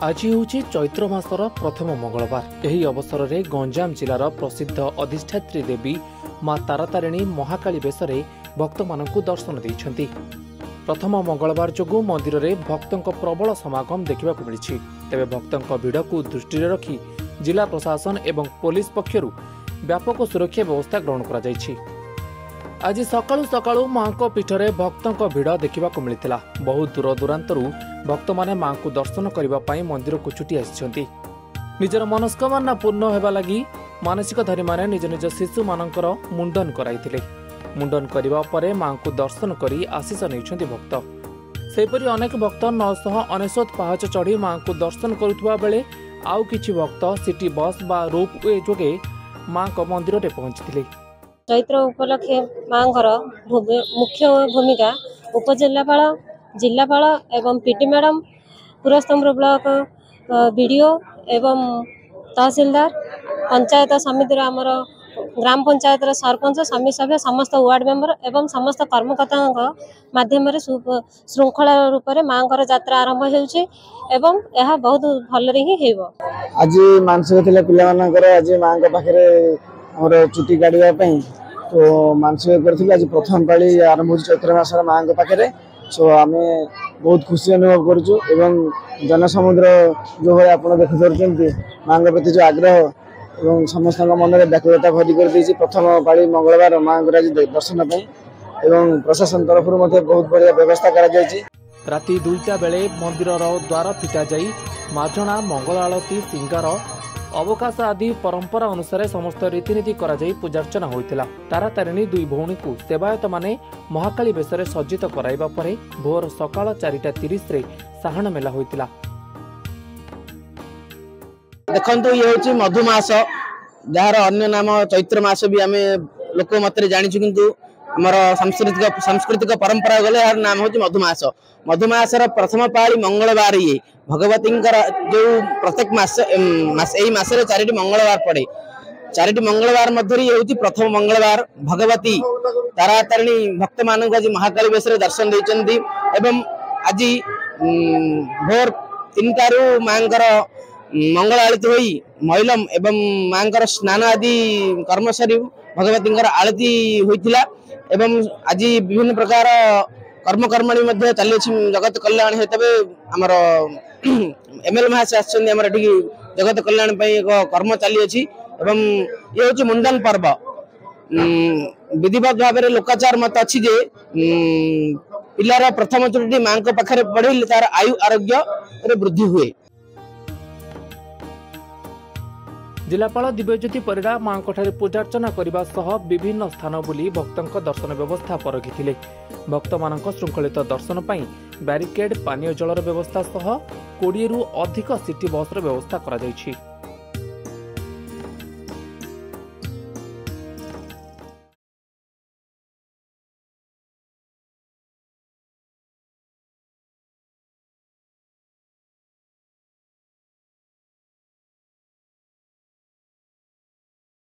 आज हूँ चैत्र मासर प्रथम मंगलवार। यही अवसर में गंजाम जिलार प्रसिद्ध अधिष्ठात्री देवी मां तारातारिणी महाकाली बेशरे भक्त मानकु दर्शन देइछन्ति। प्रथम मंगलवार जोगु मंदिर में भक्तों प्रबल समागम देखा मिली। तेबे भक्तों भिड़ को दृष्टि रखी जिला प्रशासन एवं पुलिस पक्षरु व्यापक सुरक्षा व्यवस्था ग्रहण करा जायछि। आज सकाळु सकाळु मां पीठरे भक्तों भिड़ देखा मिलता। बहुत दूर दूरांतरु भक्त माने मां को दर्शन करने मंदिर को छुटी आसी निजर मनस्कामना पूर्ण होगा लगी मानसिकधारी माने निज निज शिशु मानकर मुंडन कराइथिले। मुंडन करबा परे मां को दर्शन करी आशीष नेइछन्ति भक्त। सेपरि अनेक भक्त 999 पाहाच चढ़ी मां को दर्शन करुवा बेले आउ किछि भक्त सिटी बस बा रोपवे जोगे मां को मंदिर में पहुंचथिले। चैत्र उपलक्षे मांकर मुख्य भूमिका उपजिल्लापाल जिलापाल एवं पीटी मैडम पुरस्तंभ ब्लॉक बीडीओ एवं तहसीलदार पंचायत समिति आमर ग्राम पंचायत सरपंच समिति सभ्य समस्त वार्ड मेंबर एवं समस्त कर्मकर्ता माध्यम श्रृंखला रूप में मांकर यात्रा आरंभ होउछि एवं यह बहुत भल ही हो। आज मानसिक थिले पिला मानकर आज मां के पाखरे और चुटी काढ़ा तो मानसिक कर आज प्रथम पाली आरंभ हो चैत्र मासर मां के पाखरे। सो आम बहुत खुशी अनुभव करुचु एवं जनसमुद्र जो भाई आप देखिपे मां प्रति जो आग्रह एवं समस्त मन में व्याकुलता भरी कर प्रथम पाली मंगलवार मां आज दर्शन एवं प्रशासन तरफ बहुत बढ़िया व्यवस्था करा। राति 2टा बेले मंदिर द्वार फिटा जाई मार्जना मंगल आलती सिंगार अवकाश आदि परंपरा अनुसार समस्त रीतिनीति करा जाई पूजार्चना होइतिला। तारातारिणी दुई भौणी को सेवायत माने महाकाली बेशरे सज्जित कराइबा परे भोर सकाळ 4:30 रे साहण मेला होइतिला। देखंतु ये होची मधुमास जार अन्य नाम चैत्र मास भी आमे लोक मतरे जानिछु किंतु हमर सांस्कृतिक परंपरा गले यार नाम होची मधुमास। मधुमासर प्रथम पाली मंगलवार ये भगवती जो प्रत्येक मास एही मासरे 4टी मंगलवार पड़े। 4टी मंगलवार मध्य ये प्रथम मंगलवार भगवती तारातारिणी भक्त मानक आज महाकाली बेशरे दर्शन देइचंदी एवं आज भोर 3टारू मांकर मंगल आरती होई महिलम एवं मांकर स्नान आदि कर्मचारी भगवती आरती होइतिला एवं आज विभिन्न प्रकार कर्मकर्मणी मध्य चली जगत कल्याण हेतु आमर एमएल महाश आमर जगत कल्याण एक कर्म चली अच्छी एवं ये हूँ मुंडन पर्व। विधिवत भाव में लोकाचार मत अच्छी जे पिलार प्रथम चुटी मां पाखे पढ़े तार आयु आरोग्य वृद्धि हुए। जिलापाल दिव्यज्योति परिड़ा मां पूजार्चना करने सह विभिन्न स्थान बुली भक्तों दर्शन व्यवस्था परखिथिले। भक्त मानक श्रृंखलित दर्शन पाई बैरिकेड पानीय जलर व्यवस्था सह 20 रु अधिक सिटी बस व्यवस्था करा जायछि।